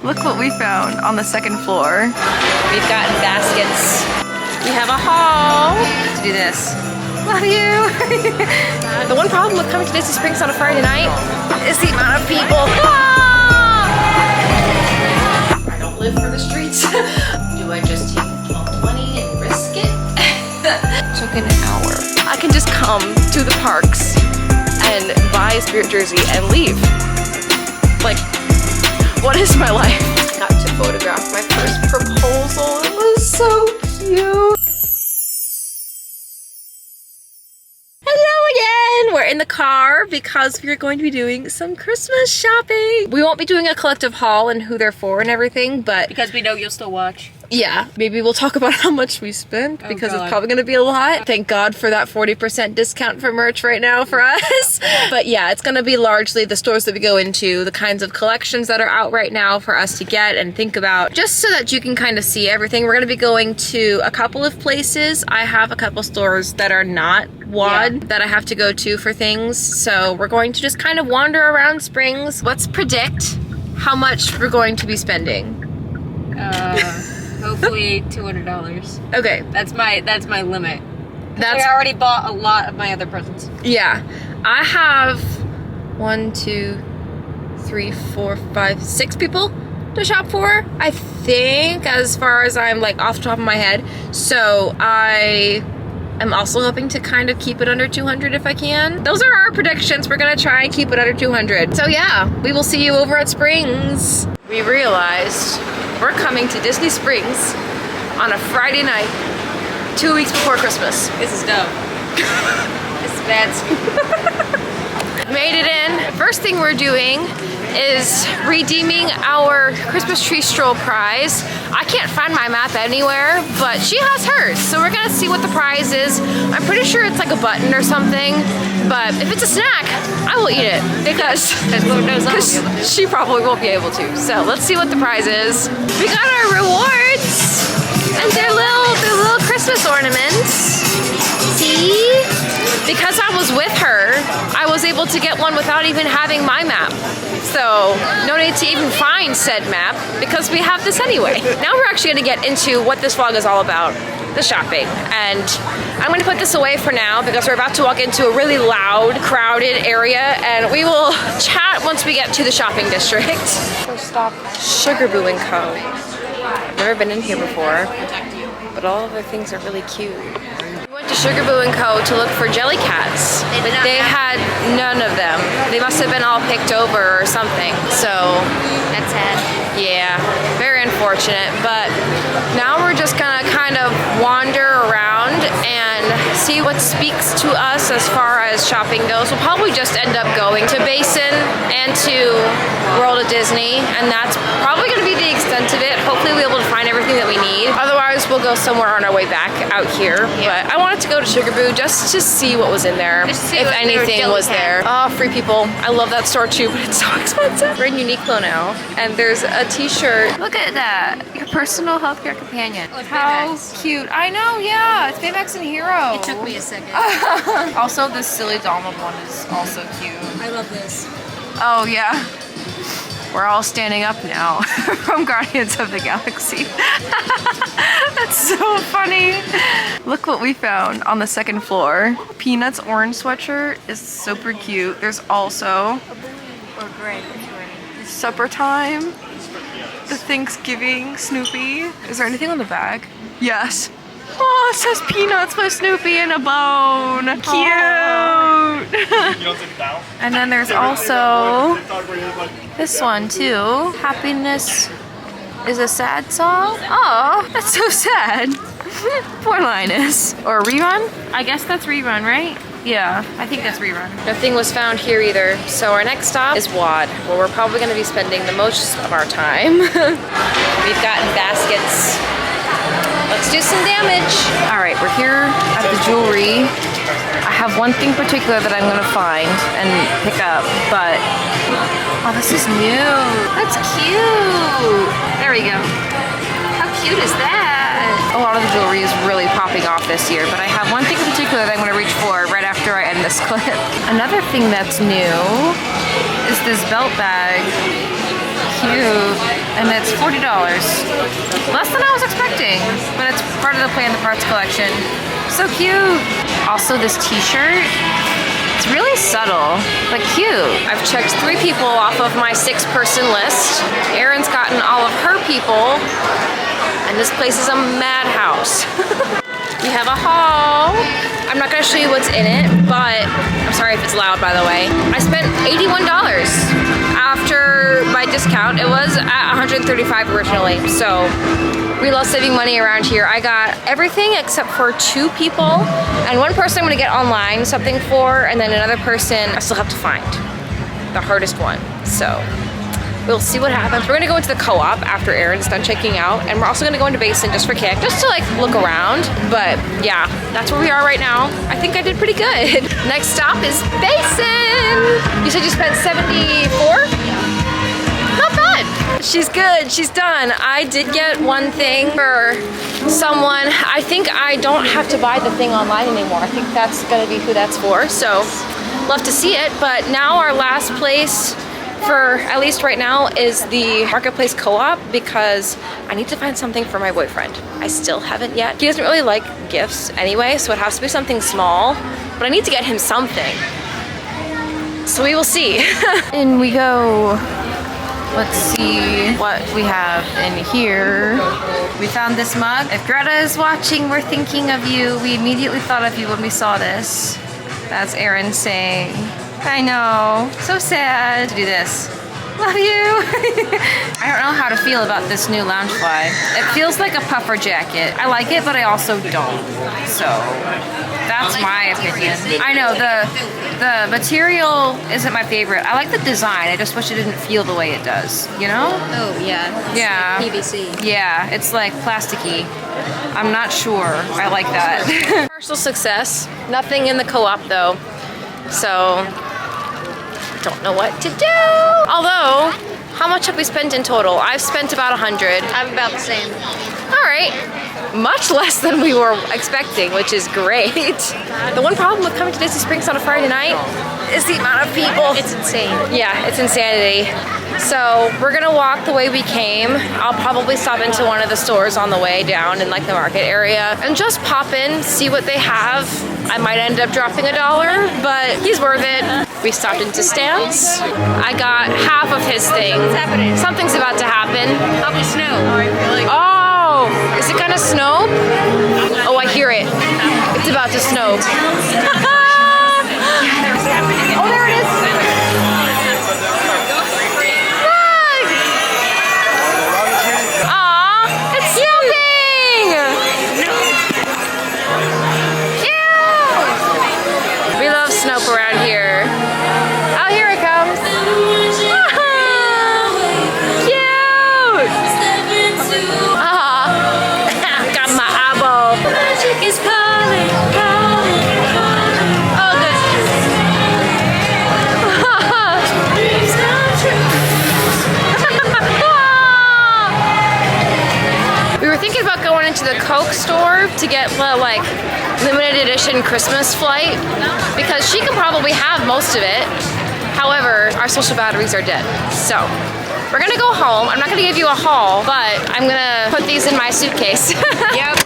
Look what we found on the second floor. We've gotten baskets. We have a haul. Let's do this. Love you. The one problem with coming to Disney Springs on a Friday night is the amount of people. I don't live for the streets. Do I just take $12.20 and risk it? Took an hour. I can just come to the parks and buy a Spirit jersey and leave. Like, what is my life? Got to photograph my first proposal. It was so cute. Hello again! We're in the car because we're going to be doing some Christmas shopping. We won't be doing a collective haul and who they're for and everything, but because we know you'll still watch. Yeah, maybe we'll talk about how much we spent because it's probably going to be a lot. Thank God for that 40% discount for merch right now for us. But yeah, it's going to be largely the stores that we go into, the kinds of collections that are out right now for us to get and think about, just so that you can kind of see everything. We're going to be going to a couple of places. I have a couple stores that are not WOD that I have to go to for things. So we're going to just kind of wander around Springs. Let's predict how much we're going to be spending. Hopefully $200. Okay. That's my limit. I already bought a lot of my other presents. Yeah. I have 1, 2, 3, 4, 5, 6 people to shop for, I think, as far as I'm like off the top of my head. So I am also hoping to kind of keep it under 200 if I can. Those are our predictions. We're gonna try and keep it under 200. So yeah, we will see you over at Springs. We realized we're coming to Disney Springs on a Friday night, 2 weeks before Christmas. This is dumb. This is bad. Made it in. First thing we're doing is redeeming our Christmas tree stroll prize. I can't find my map anywhere, but she has hers. So we're gonna see what the prize is. I'm pretty sure it's like a button or something, but if it's a snack, I will eat it because she probably won't be able to. So let's see what the prize is. We got our rewards and they're little Christmas ornaments. See? Because I was with her, I was able to get one without even having my map. So no need to even find said map because we have this anyway. Now we're actually gonna get into what this vlog is all about, the shopping. And I'm gonna put this away for now because we're about to walk into a really loud, crowded area and we will chat once we get to the shopping district. First stop, Sugar Boo & Co. I've never been in here before, but all of the things are really cute. We went to Sugar Boo & Co. to look for jelly cats, but they had none of them. They must have been all picked over or something, so That's sad. yeah, very unfortunate. But now we're just gonna kind of wander around and see what speaks to us as far as shopping goes. We'll probably just end up going to Basin and to World of Disney, and that's probably gonna be the extent of it. Hopefully we'll be able to find everything that we need. Otherwise, we'll go somewhere on our way back out here. Yeah. But I wanted to go to Sugar Boo just to see what was in there, if anything was there. Oh, Free People. I love that store too, but it's so expensive. We're in Uniqlo now, and there's a t-shirt. Look at that. Your personal healthcare companion. Oh, it's How Baymax. cute. I know, yeah. It's Baymax and Hero. It took me a second. Also, this silly Donald one is also cute. I love this. Oh, yeah. We're all standing up now from Guardians of the Galaxy. That's so funny. Look what we found on the second floor. Peanuts orange sweatshirt is super cute. There's also Or gray. Supper Time, the Thanksgiving Snoopy. Is there anything on the bag? Yes. Oh, it says Peanuts with Snoopy and a bone. Cute. And then there's also this one too. Happiness is a sad song. Oh, that's so sad. Poor Linus. Or Rerun? I guess that's Rerun, right? Yeah, I think that's Rerun. Nothing was found here either. So our next stop is WOD, where we're probably gonna be spending the most of our time. We've gotten baskets. Let's do some damage. All right, we're here at the jewelry. I have one thing particular that I'm gonna find and pick up, but oh, this is new. That's cute. There we go. How cute is that? A lot of the jewelry is really popping off this year, but I have one thing in particular that I'm gonna reach for right after I end this clip. Another thing that's new is this belt bag. Cute. And it's $40. Less than I was expecting, but it's part of the Play in the Parts collection. So cute. Also this t-shirt, it's really subtle, but cute. I've checked 3 people off of my 6-person list. Erin's gotten all of her people, and this place is a madhouse. We have a haul. I'm not gonna show you what's in it, but I'm sorry if it's loud, by the way. I spent $81 after my discount. It was at $135 originally, so we love saving money around here. I got everything except for 2 people, and 1 person I'm gonna get online something for, and then another person I still have to find, the hardest one. So we'll see what happens. We're gonna go into the co-op after Erin's done checking out, and we're also gonna go into Basin just for kick, just to like look around. But yeah, that's where we are right now. I think I did pretty good. Next stop is Basin. You said you spent 74? Not bad. She's good, she's done. I did get one thing for someone. I think I don't have to buy the thing online anymore. I think that's gonna be who that's for. So love to see it. But now our last place for, at least right now, is the Marketplace co-op, because I need to find something for my boyfriend. I still haven't yet. He doesn't really like gifts anyway, so it has to be something small, but I need to get him something. So we will see. In we go. Let's see what we have in here. We found this mug. If Greta is watching, we're thinking of you. We immediately thought of you when we saw this. That's Erin saying, I know, so sad to do this. Love you. I don't know how to feel about this new Loungefly. It feels like a puffer jacket. I like it, but I also don't. So that's my opinion. I know the material isn't my favorite. I like the design. I just wish it didn't feel the way it does, you know? Oh, yeah. Yeah. Like PVC. Yeah, it's like plasticky. I'm not sure I like that. Partial success. Nothing in the co-op though. So don't know what to do. Although, how much have we spent in total? I've spent about 100. I'm about the same. All right, much less than we were expecting, which is great. The one problem with coming to Disney Springs on a Friday night is the amount of people. It's insane. Yeah, it's insanity. So we're gonna walk the way we came. I'll probably stop into one of the stores on the way down in like the market area and just pop in, see what they have. I might end up dropping $1, but he's worth it. We stopped into Stan's. I got half of his thing. What's happening? Something's about to happen. Probably snow. I feel like. Oh, is it gonna snow? Oh, I hear it. It's about to snow. Oh, there it is. Snow around here. Oh, here it comes. Cute. Got my eyeball. Oh, good. We were thinking about going into the Coke store to get like limited edition Christmas flight, because she can probably have most of it. However, our social batteries are dead. So we're gonna go home. I'm not gonna give you a haul, but I'm gonna put these in my suitcase. Yep.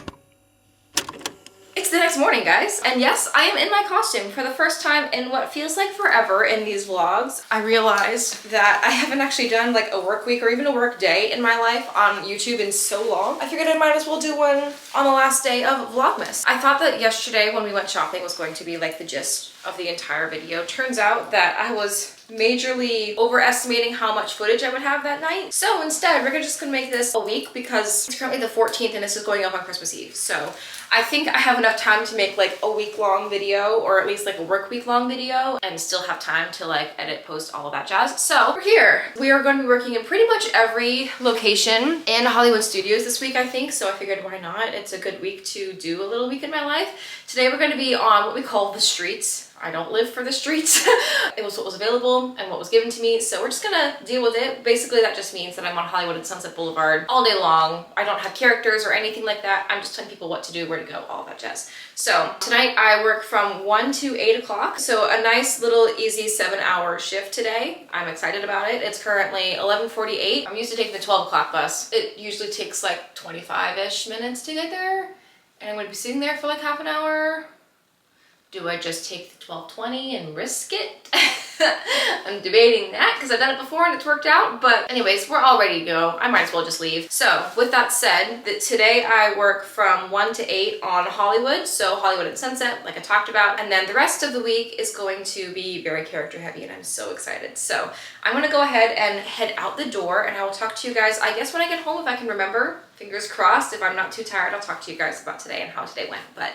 It's the next morning, guys, and yes, I am in my costume for the first time in what feels like forever in these vlogs. I realized that I haven't actually done like a work week or even a work day in my life on YouTube in so long. I figured I might as well do one on the last day of Vlogmas. I thought that yesterday when we went shopping was going to be like the gist of the entire video. Turns out that I was majorly overestimating how much footage I would have that night. So instead, we're just gonna make this a week, because it's currently the 14th and this is going up on Christmas Eve. So I think I have enough time to make like a week-long video, or at least like a work week-long video, and still have time to like edit, post, all of that jazz. So we're here. We are going to be working in pretty much every location in Hollywood Studios this week, I think. So I figured, why not? It's a good week to do a little week in my life. Today we're going to be on what we call the streets. I don't live for the streets. It was what was available and what was given to me, so we're just gonna deal with it. Basically, that just means that I'm on Hollywood and Sunset Boulevard all day long. I don't have characters or anything like that. I'm just telling people what to do, where to go, all that jazz. So tonight I work from 1 to 8 o'clock. So a nice little easy 7-hour shift today. I'm excited about it. It's currently 11:48. I'm used to taking the 12 o'clock bus. It usually takes like 25-ish minutes to get there. And I'm gonna be sitting there for like half an hour. Do I just take the 12:20 and risk it? I'm debating that because I've done it before and it's worked out. But anyways, we're all ready to go. I might as well just leave. So with that said, today I work from 1 to 8 on Hollywood. So Hollywood and Sunset, like I talked about. And then the rest of the week is going to be very character heavy and I'm so excited. So I'm gonna go ahead and head out the door and I will talk to you guys, I guess when I get home, if I can remember. Fingers crossed. If I'm not too tired, I'll talk to you guys about today and how today went. But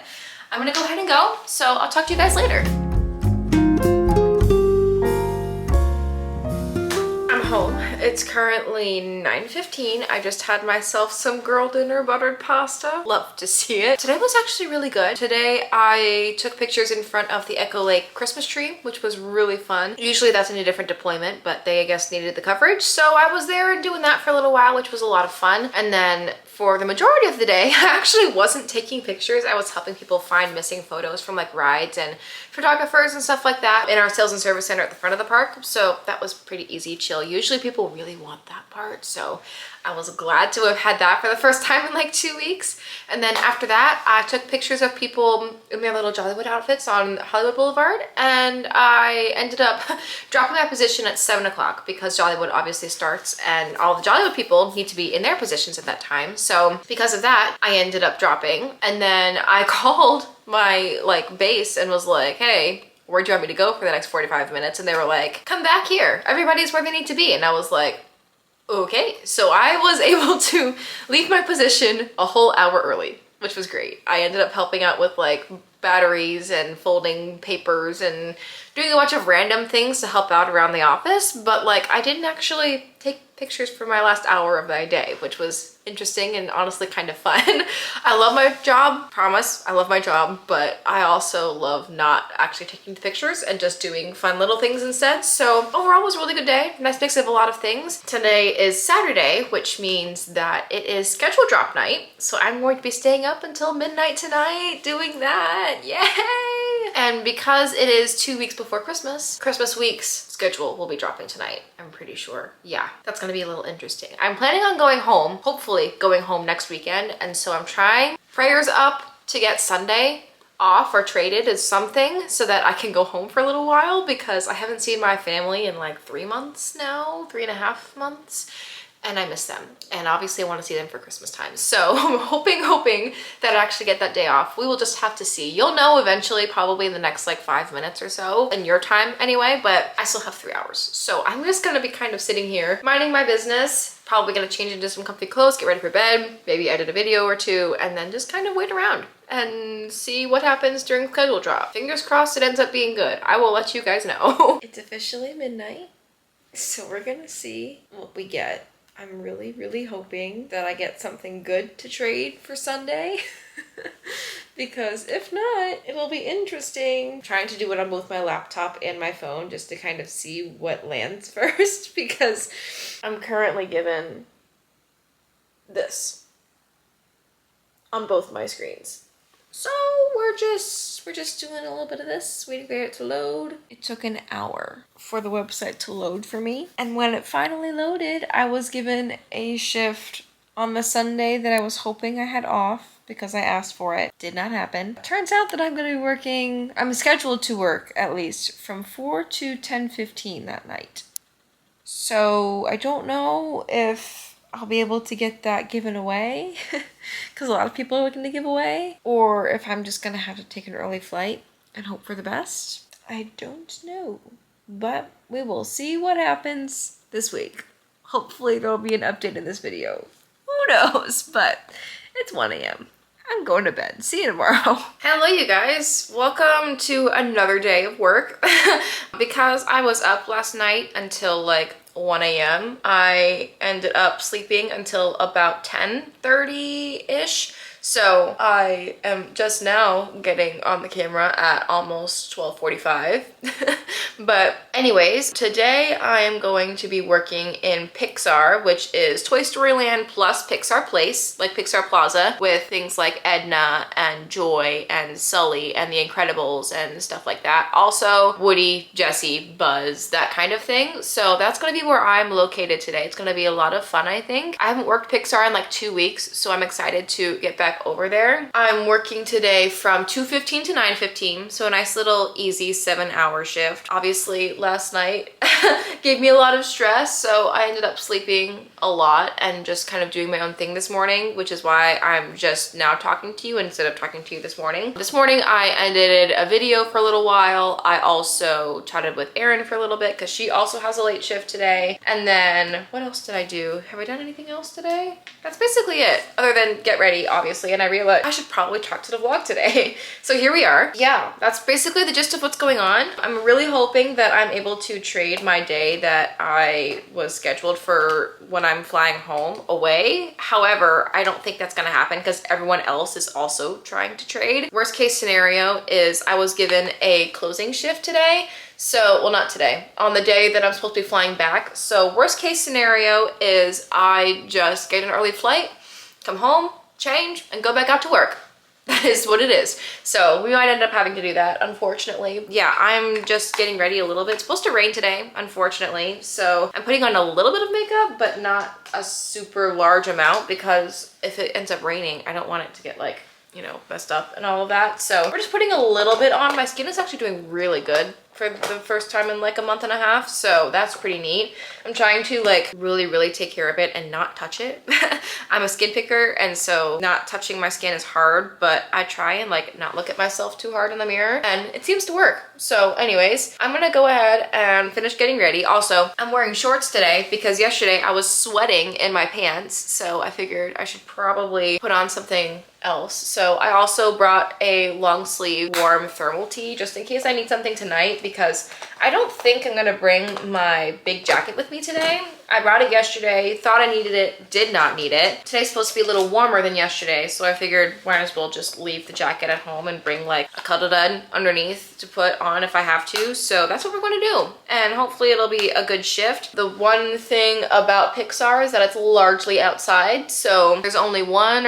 I'm gonna go ahead and go. So I'll talk to you guys later. Home. It's currently 9:15. I just had myself some girl dinner buttered pasta. Love to see it. Today was actually really good. Today I took pictures in front of the Echo Lake Christmas tree, which was really fun. Usually that's in a different deployment, but they I guess needed the coverage. So I was there and doing that for a little while, which was a lot of fun. And then for the majority of the day, I actually wasn't taking pictures. I was helping people find missing photos from like rides and photographers and stuff like that in our sales and service center at the front of the park. So that was pretty easy, chill. Usually people really want that part. So I was glad to have had that for the first time in like 2 weeks. And then after that, I took pictures of people in their little Jollywood outfits on Hollywood Boulevard. And I ended up dropping my position at 7 o'clock because Jollywood obviously starts and all the Jollywood people need to be in their positions at that time. So because of that, I ended up dropping. And then I called my like base and was like, hey, where do you want me to go for the next 45 minutes? And they were like, come back here. Everybody's where they need to be. And I was like, okay. So I was able to leave my position a whole hour early, which was great. I ended up helping out with like batteries and folding papers and doing a bunch of random things to help out around the office. But like I didn't actually take pictures for my last hour of my day, which was interesting and honestly kind of fun. I love my job, promise, I love my job, but I also love not actually taking the pictures and just doing fun little things instead. So overall it was a really good day. Nice mix of a lot of things. Today is Saturday, which means that it is schedule drop night. So I'm going to be staying up until midnight tonight doing that. Yay! And because it is 2 weeks before Christmas, Christmas week's schedule will be dropping tonight, I'm pretty sure. Yeah, that's gonna be a little interesting. I'm planning on going home, hopefully going home next weekend, and so I'm trying. Prayers up to get Sunday off or traded as something so that I can go home for a little while because I haven't seen my family in like 3 months now, 3.5 months. And I miss them. And obviously I want to see them for Christmas time. So I'm hoping that I actually get that day off. We will just have to see. You'll know eventually, probably in the next like 5 minutes or so, in your time anyway, but I still have 3 hours. So I'm just gonna be kind of sitting here, minding my business, probably gonna change into some comfy clothes, get ready for bed, maybe edit a video or two, and then just kind of wait around and see what happens during schedule drop. Fingers crossed it ends up being good. I will let you guys know. It's officially midnight, so we're gonna see what we get. I'm really hoping that I get something good to trade for Sunday because if not, it'll be interesting. I'm trying to do it on both my laptop and my phone just to kind of see what lands first because I'm currently given this on both my screens. So we're just doing a little bit of this, waiting for it to load. It took an hour for the website to load for me. And when it finally loaded, I was given a shift on the Sunday that I was hoping I had off because I asked for it. Did not happen. Turns out that I'm gonna be working, I'm scheduled to work at least from 4 to 10:15 that night. So I don't know if I'll be able to get that given away because a lot of people are looking to give away, or if I'm just gonna have to take an early flight and hope for the best. I don't know, but we will see what happens this week. Hopefully there'll be an update in this video. Who knows, but it's 1 a.m. I'm going to bed. See you tomorrow. Hello, you guys. Welcome to another day of work. Because I was up last night until like 1 a.m. I ended up sleeping until about 10:30-ish. So I am just now getting on the camera at almost 12:45. But anyways, today I am going to be working in Pixar, which is Toy Story Land plus Pixar Place, like Pixar Plaza, with things like Edna and Joy and Sully and The Incredibles and stuff like that. Also Woody, Jessie, Buzz, that kind of thing. So that's gonna be where I'm located today. It's gonna be a lot of fun, I think. I haven't worked Pixar in like 2 weeks, so I'm excited to get back over there. I'm working today from 2:15 to 9:15, so a nice little easy 7-hour shift. Obviously last night gave me a lot of stress, so I ended up sleeping a lot and just kind of doing my own thing this morning, which is why I'm just now talking to you instead of talking to you this morning. This morning I edited a video for a little while. I also chatted with Erin for a little bit because she also has a late shift today. And then what else did I do? Have I done anything else today? That's basically it, other than get ready, obviously, and I realized I should probably talk to the vlog today. So here we are. Yeah, that's basically the gist of what's going on. I'm really hoping that I'm able to trade my day that I was scheduled for when I'm flying home away. However, I don't think that's gonna happen because everyone else is also trying to trade. Worst case scenario is I was given a closing shift today. So, well, not today, on the day that I'm supposed to be flying back. So worst case scenario is I just get an early flight, come home, change, and go back out to work. That is what it is. So we might end up having to do that, unfortunately. Yeah, I'm just getting ready a little bit. It's supposed to rain today, unfortunately. So I'm putting on a little bit of makeup, but not a super large amount because if it ends up raining, I don't want it to get like, you know, messed up and all of that. So we're just putting a little bit on. My skin is actually doing really good for the first time in like a month and a half, so that's pretty neat. I'm trying to like really take care of it and not touch it. I'm a skin picker, and so not touching my skin is hard, but I try and like not look at myself too hard in the mirror, and it seems to work. So anyways, I'm gonna go ahead and finish getting ready. Also, I'm wearing shorts today because yesterday I was sweating in my pants, so I figured I should probably put on something else. So I also brought a long sleeve warm thermal tee just in case I need something tonight, because I don't think I'm gonna bring my big jacket with me today. I brought it yesterday, thought I needed it, did not need it. Today's supposed to be a little warmer than yesterday, so I figured might as well just leave the jacket at home and bring like a cuddle dud underneath to put on if I have to. So that's what we're gonna do. And hopefully it'll be a good shift. The one thing about Pixar is that it's largely outside. So there's only one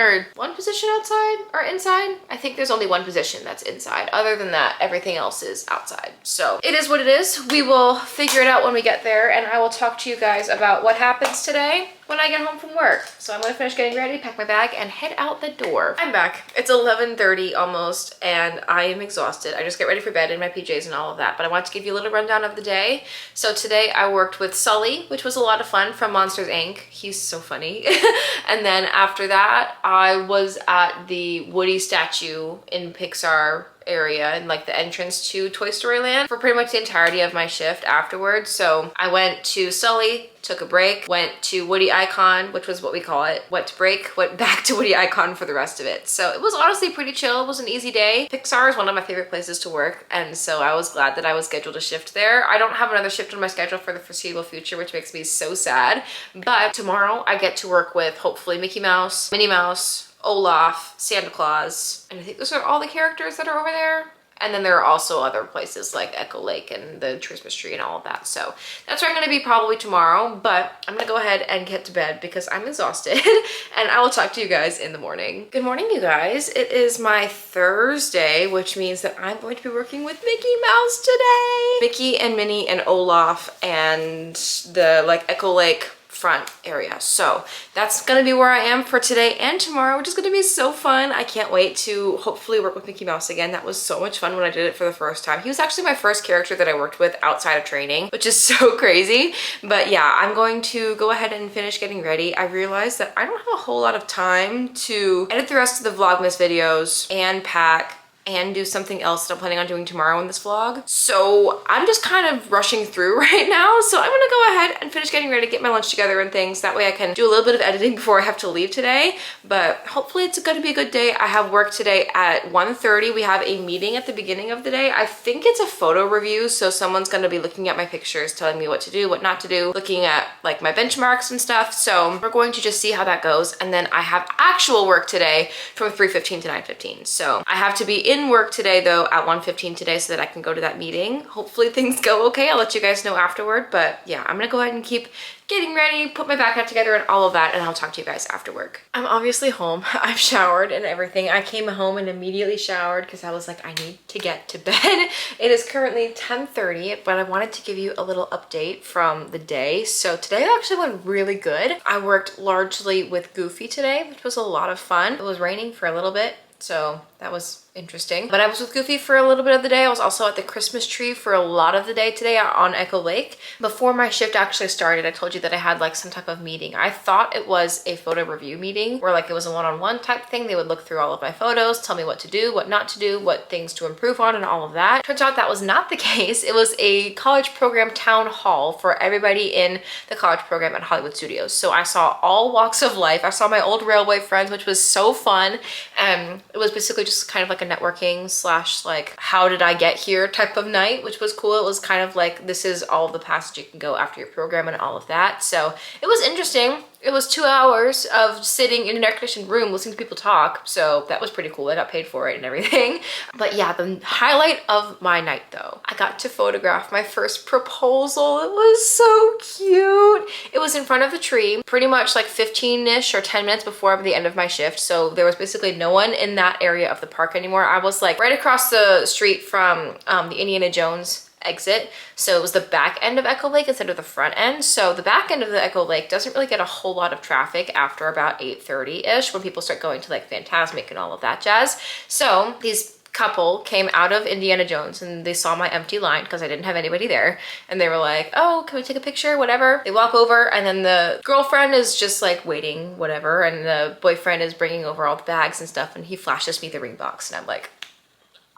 position outside or inside. I think there's only one position that's inside. Other than that, everything else is outside. So it is what it is. We will figure it out when we get there, and I will talk to you guys about what happens today when I get home from work. So I'm gonna finish getting ready, pack my bag, and head out the door. I'm back. It's 11:30 almost, and I am exhausted. I just get ready for bed in my PJs and all of that, but I want to give you a little rundown of the day. So today I worked with Sully, which was a lot of fun, from Monsters Inc. He's so funny. And then after that, I was at the Woody statue in Pixar area and like the entrance to Toy Story Land for pretty much the entirety of my shift afterwards. So I went to Sully, took a break, went to Woody Icon, which was what we call it, went to break, went back to Woody Icon for the rest of it. So it was honestly pretty chill. It was an easy day. Pixar is one of my favorite places to work, and so I was glad that I was scheduled a shift there. I don't have another shift on my schedule for the foreseeable future, which makes me so sad. But tomorrow I get to work with hopefully Mickey Mouse, Minnie Mouse, Olaf, Santa Claus, and I think those are all the characters that are over there. And then there are also other places like Echo Lake and the Christmas tree and all of that. So that's where I'm gonna be probably tomorrow, but I'm gonna go ahead and get to bed because I'm exhausted and I will talk to you guys in the morning. Good morning, you guys. It is my Thursday, which means that I'm going to be working with Mickey Mouse today. Mickey and Minnie and Olaf and the like Echo Lake front area. So that's gonna be where I am for today and tomorrow, which is gonna be so fun. I can't wait to hopefully work with Mickey Mouse again. That was so much fun when I did it for the first time. He was actually my first character that I worked with outside of training, which is so crazy. But yeah, I'm going to go ahead and finish getting ready. I realized that I don't have a whole lot of time to edit the rest of the Vlogmas videos and pack and do something else that I'm planning on doing tomorrow in this vlog. So I'm just kind of rushing through right now. So I'm gonna go ahead and finish getting ready to get my lunch together and things. That way I can do a little bit of editing before I have to leave today. But hopefully it's gonna be a good day. I have work today at 1:30. We have a meeting at the beginning of the day. I think it's a photo review. So someone's gonna be looking at my pictures, telling me what to do, what not to do, looking at like my benchmarks and stuff. So we're going to just see how that goes. And then I have actual work today from 3:15 to 9:15. So I have to be in work today though at 1:15 today so that I can go to that meeting. Hopefully things go okay. I'll let you guys know afterward. But yeah, I'm gonna go ahead and keep getting ready, put my backpack together and all of that, and I'll talk to you guys after work. I'm obviously home. I've showered and everything. I came home and immediately showered because I was like, I need to get to bed. It is currently 10:30, but I wanted to give you a little update from the day. So today actually went really good. I worked largely with Goofy today, which was a lot of fun. It was raining for a little bit, so that was interesting. But I was with Goofy for a little bit of the day. I was also at the Christmas tree for a lot of the day today on Echo Lake. Before my shift actually started, I told you that I had like some type of meeting. I thought it was a photo review meeting where like it was a one-on-one type thing. They would look through all of my photos, tell me what to do, what not to do, what things to improve on and all of that. Turns out that was not the case. It was a college program town hall for everybody in the college program at Hollywood Studios. So I saw all walks of life. I saw my old railway friends, which was so fun. It was basically just kind of like a networking slash like how did I get here type of night, which was cool. It was kind of like this is all the passage you can go after your program and all of that. So it was interesting. It was 2 hours of sitting in an air-conditioned room listening to people talk. So that was pretty cool. I got paid for it and everything. But yeah, the highlight of my night though, I got to photograph my first proposal. It was so cute. It was in front of the tree, pretty much like 15-ish or 10 minutes before the end of my shift. So there was basically no one in that area of the park anymore. I was like right across the street from the Indiana Jones exit. So it was the back end of Echo Lake instead of the front end. So the back end of the Echo Lake doesn't really get a whole lot of traffic after about 8:30-ish when people start going to like Fantasmic and all of that jazz. So these couple came out of Indiana Jones and they saw my empty line because I didn't have anybody there. And they were like, oh, can we take a picture? Whatever. They walk over and then the girlfriend is just like waiting, whatever. And the boyfriend is bringing over all the bags and stuff. And he flashes me the ring box and I'm like,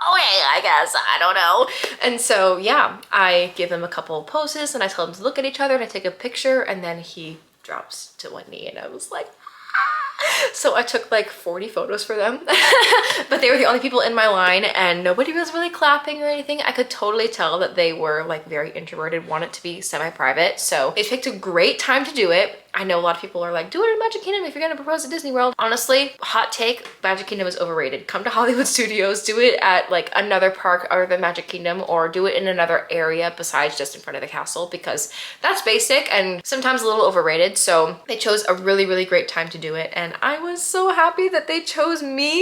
okay, I guess, I don't know. And so, yeah, I give him a couple of poses and I tell him to look at each other and I take a picture and then he drops to one knee and I was like, ah. So I took like 40 photos for them, but they were the only people in my line and nobody was really clapping or anything. I could totally tell that they were like very introverted, wanted to be semi-private. So they picked a great time to do it. I know a lot of people are like, do it in Magic Kingdom if you're gonna propose at Disney World. Honestly, hot take, Magic Kingdom is overrated. Come to Hollywood Studios, do it at like another park other than Magic Kingdom or do it in another area besides just in front of the castle because that's basic and sometimes a little overrated. So they chose a really, really great time to do it and I was so happy that they chose me.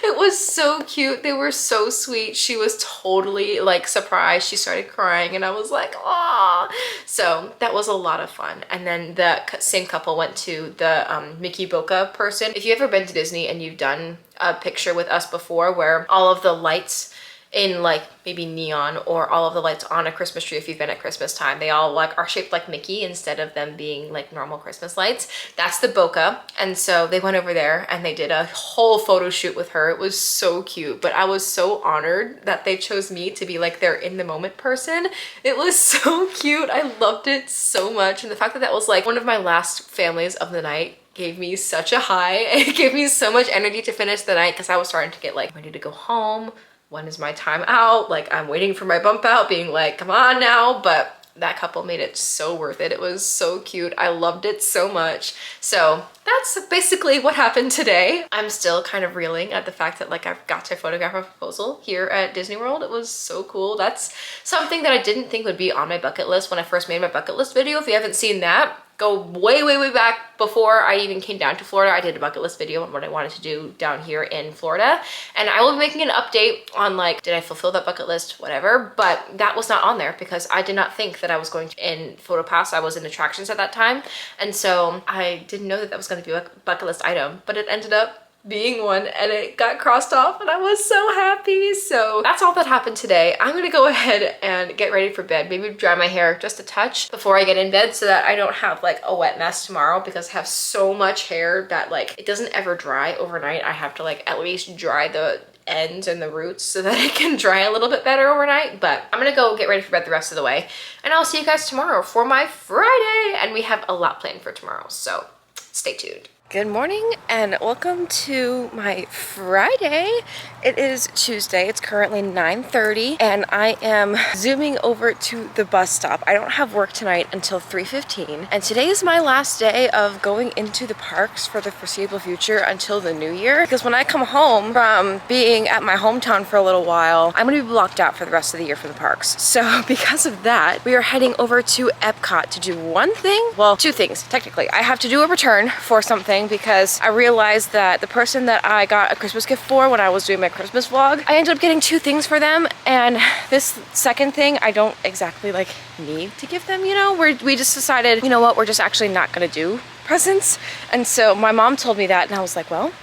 It was so cute. They were so sweet. She was totally like surprised. She started crying and I was like, aw. So that was a lot of fun. And then the same couple went to the Mickey Boca person. If you've ever been to Disney and you've done a picture with us before where all of the lights in like maybe neon or all of the lights on a Christmas tree, if you've been at Christmas time, they all like are shaped like Mickey instead of them being like normal Christmas lights. That's the Boca. And so they went over there and they did a whole photo shoot with her. It was so cute, but I was so honored that they chose me to be like their in the moment person. It was so cute. I loved it so much. And the fact that that was like one of my last families of the night gave me such a high. It gave me so much energy to finish the night because I was starting to get like ready to go home. When is my time out? Like I'm waiting for my bump out being like, come on now. But that couple made it so worth it. It was so cute. I loved it so much. So that's basically what happened today. I'm still kind of reeling at the fact that like I've got to photograph a proposal here at Disney World. It was so cool. That's something that I didn't think would be on my bucket list when I first made my bucket list video. If you haven't seen that, go way, way, way back before I even came down to Florida. I did a bucket list video on what I wanted to do down here in Florida. And I will be making an update on like, did I fulfill that bucket list, whatever. But that was not on there because I did not think that I was going to, in PhotoPass, I was in attractions at that time. And so I didn't know that that was going to be a bucket list item, but it ended up being one and it got crossed off and I was so happy. So that's all that happened today. I'm gonna go ahead and get ready for bed, maybe dry my hair just a touch before I get in bed so that I don't have like a wet mess tomorrow because I have so much hair that like it doesn't ever dry overnight. I have to like at least dry the ends and the roots so that it can dry a little bit better overnight. But I'm gonna go get ready for bed the rest of the way, and I'll see you guys tomorrow for my Friday. And we have a lot planned for tomorrow, so stay tuned. Good morning and welcome to my Friday. It is Tuesday. It's currently 9:30 and I am zooming over to the bus stop. I don't have work tonight until 3:15, and today is my last day of going into the parks for the foreseeable future until the new year, because when I come home from being at my hometown for a little while, I'm gonna be blocked out for the rest of the year for the parks. So because of that, we are heading over to Epcot to do one thing, well, two things technically. I have to do a return for something because I realized that the person that I got a Christmas gift for when I was doing my Christmas vlog, I ended up getting two things for them, and this second thing I don't exactly like need to give them, you know. We just decided, you know what, we're just actually not gonna do presents. And so my mom told me that and I was like, well,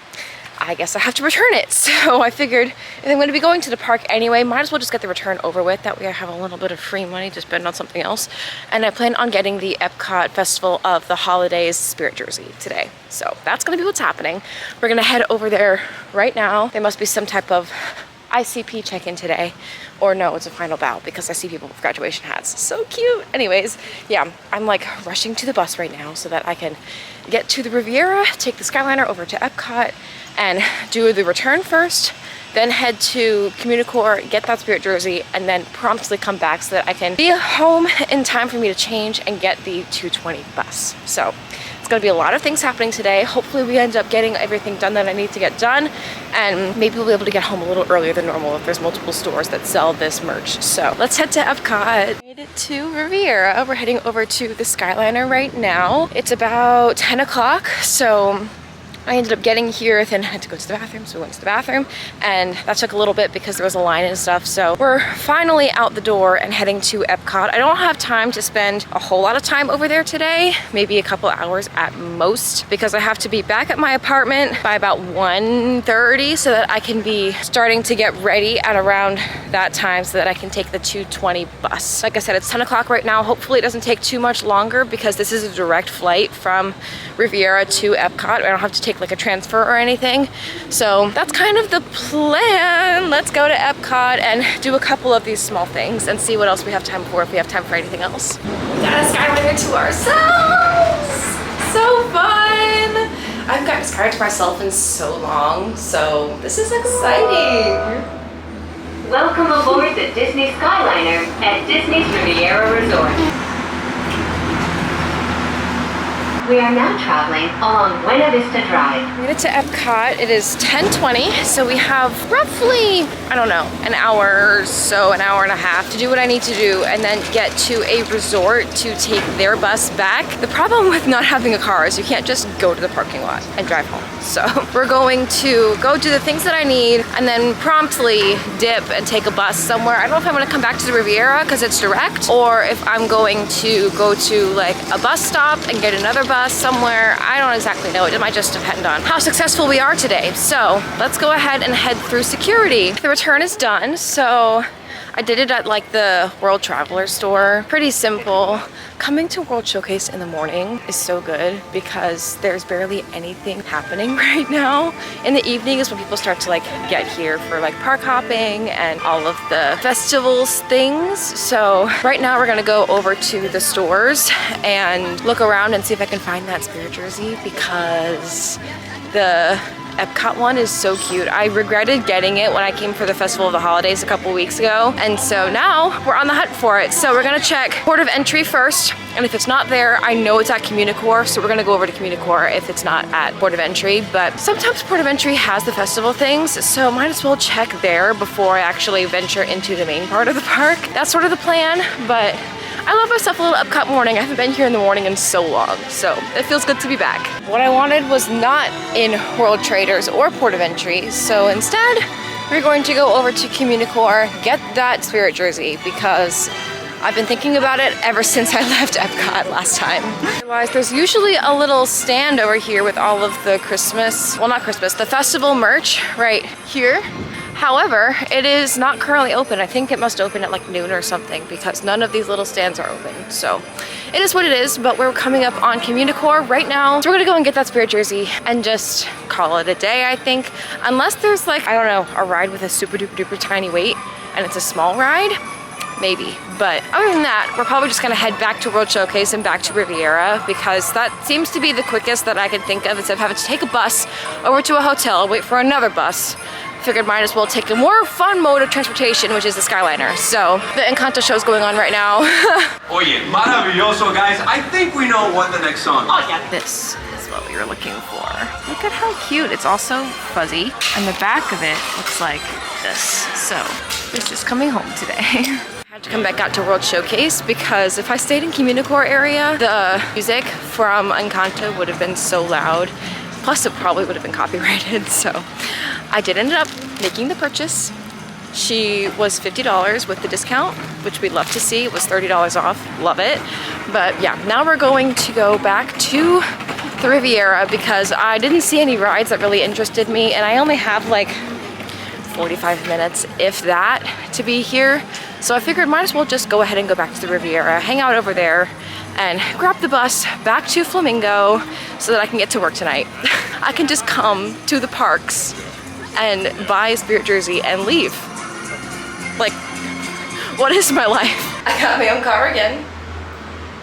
I guess I have to return it. So I figured if I'm going to be going to the park anyway, might as well just get the return over with. That way I have a little bit of free money to spend on something else. And I plan on getting the Epcot Festival of the Holidays spirit jersey today. So that's going to be what's happening. We're going to head over there right now. There must be some type of ICP check-in today, or no, it's a final bow because I see people with graduation hats. So cute. Anyways, yeah, I'm like rushing to the bus right now so that I can get to the Riviera, take the Skyliner over to Epcot, and do the return first, then head to Communicore, get that spirit jersey, and then promptly come back so that I can be home in time for me to change and get the 2:20 bus. So it's gonna be a lot of things happening today. Hopefully we end up getting everything done that I need to get done, and maybe we'll be able to get home a little earlier than normal if there's multiple stores that sell this merch. So let's head to Epcot. Made it to Riviera. We're heading over to the Skyliner right now. It's about 10 o'clock, so I ended up getting here, then had to go to the bathroom, so we went to the bathroom, and that took a little bit because there was a line and stuff. So we're finally out the door and heading to Epcot. I don't have time to spend a whole lot of time over there today, maybe a couple hours at most, because I have to be back at my apartment by about 1:30 so that I can be starting to get ready at around that time so that I can take the 2:20 bus. Like I said, it's 10 o'clock right now. Hopefully it doesn't take too much longer because this is a direct flight from Riviera to Epcot. I don't have to take like a transfer or anything. So that's kind of the plan. Let's go to Epcot and do a couple of these small things and see what else we have time for, if we have time for anything else. We got a Skyliner to ourselves. So fun. I've got a Skyliner to myself in so long, so this is exciting. Welcome aboard the Disney Skyliner at Disney's Riviera Resort. We are now traveling along Buena Vista Drive. Made it to Epcot. It is 10:20, so we have roughly, I don't know, an hour or so, an hour and a half to do what I need to do and then get to a resort to take their bus back. The problem with not having a car is you can't just go to the parking lot and drive home. So we're going to go do the things that I need and then promptly dip and take a bus somewhere. I don't know if I'm gonna come back to the Riviera because it's direct, or if I'm going to go to like a bus stop and get another bus somewhere. I don't exactly know. It might just depend on how successful we are today. So let's go ahead and head through security. The return is done, so I did it at like the World Traveler store. Pretty simple. Coming to World Showcase in the morning is so good because there's barely anything happening right now. In the evening is when people start to like get here for like park hopping and all of the festivals things. So right now we're gonna go over to the stores and look around and see if I can find that spirit jersey, because the Epcot one is so cute. I regretted getting it when I came for the Festival of the Holidays a couple weeks ago, and so now we're on the hunt for it. So we're gonna check port of entry first, and if it's not there, I know it's at Communicore, so we're gonna go over to Communicore if it's not at port of entry. But sometimes port of entry has the festival things, so might as well check there before I actually venture into the main part of the park. That's sort of the plan, but I love myself a little Epcot morning. I haven't been here in the morning in so long, so it feels good to be back. What I wanted was not in World Traders or Port of Entry, so instead we're going to go over to Communicore, get that spirit jersey, because I've been thinking about it ever since I left Epcot last time. I realized there's usually a little stand over here with all of the Christmas, well not Christmas, the festival merch right here. However, it is not currently open. I think it must open at like noon or something because none of these little stands are open. So it is what it is, but we're coming up on Communicore right now. So we're gonna go and get that Spirit jersey and just call it a day, I think. Unless there's like, I don't know, a ride with a super duper duper tiny wait and it's a small ride, maybe. But other than that, we're probably just gonna head back to World Showcase and back to Riviera because that seems to be the quickest that I can think of instead of having to take a bus over to a hotel, wait for another bus. Figured might as well take a more fun mode of transportation, which is the Skyliner. So the Encanto show's going on right now. Oye, maravilloso, guys. I think we know what the next song is. Oh yeah. This is what we were looking for. Look at how cute. It's also fuzzy. And the back of it looks like this. So this is coming home today. I had to come back out to World Showcase because if I stayed in Communicore area, the music from Encanto would have been so loud. Plus it probably would have been copyrighted, so I did end up making the purchase. She was $50 with the discount, which we'd love to see. It was $30 off, love it. But yeah, now we're going to go back to the Riviera because I didn't see any rides that really interested me and I only have like 45 minutes, if that, to be here. So I figured might as well just go ahead and go back to the Riviera, hang out over there, and grab the bus back to Flamingo so that I can get to work tonight. I can just come to the parks and buy a Spirit jersey and leave. Like, what is my life? I got my own car again.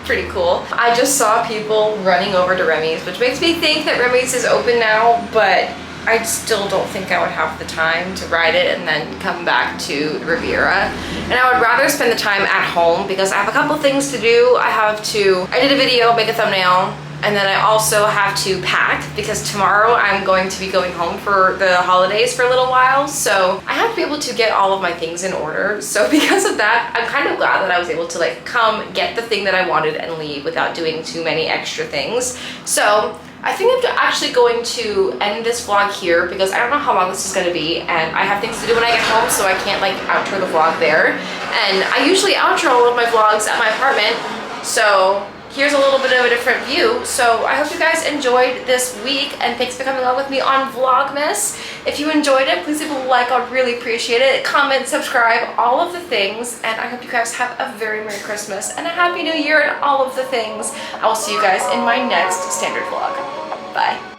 Pretty cool. I just saw people running over to Remy's, which makes me think that Remy's is open now, but I still don't think I would have the time to ride it and then come back to the Riviera. And I would rather spend the time at home because I have a couple things to do. I did a video, make a thumbnail, and then I also have to pack because tomorrow I'm going to be going home for the holidays for a little while. So I have to be able to get all of my things in order. So because of that, I'm kind of glad that I was able to like come get the thing that I wanted and leave without doing too many extra things. So I think I'm actually going to end this vlog here because I don't know how long this is going to be and I have things to do when I get home, so I can't like outro the vlog there. And I usually outro all of my vlogs at my apartment, so here's a little bit of a different view. So I hope you guys enjoyed this week and thanks for coming along with me on Vlogmas. If you enjoyed it, please leave a like, I'd really appreciate it. Comment, subscribe, all of the things. And I hope you guys have a very Merry Christmas and a Happy New Year and all of the things. I will see you guys in my next standard vlog. Bye.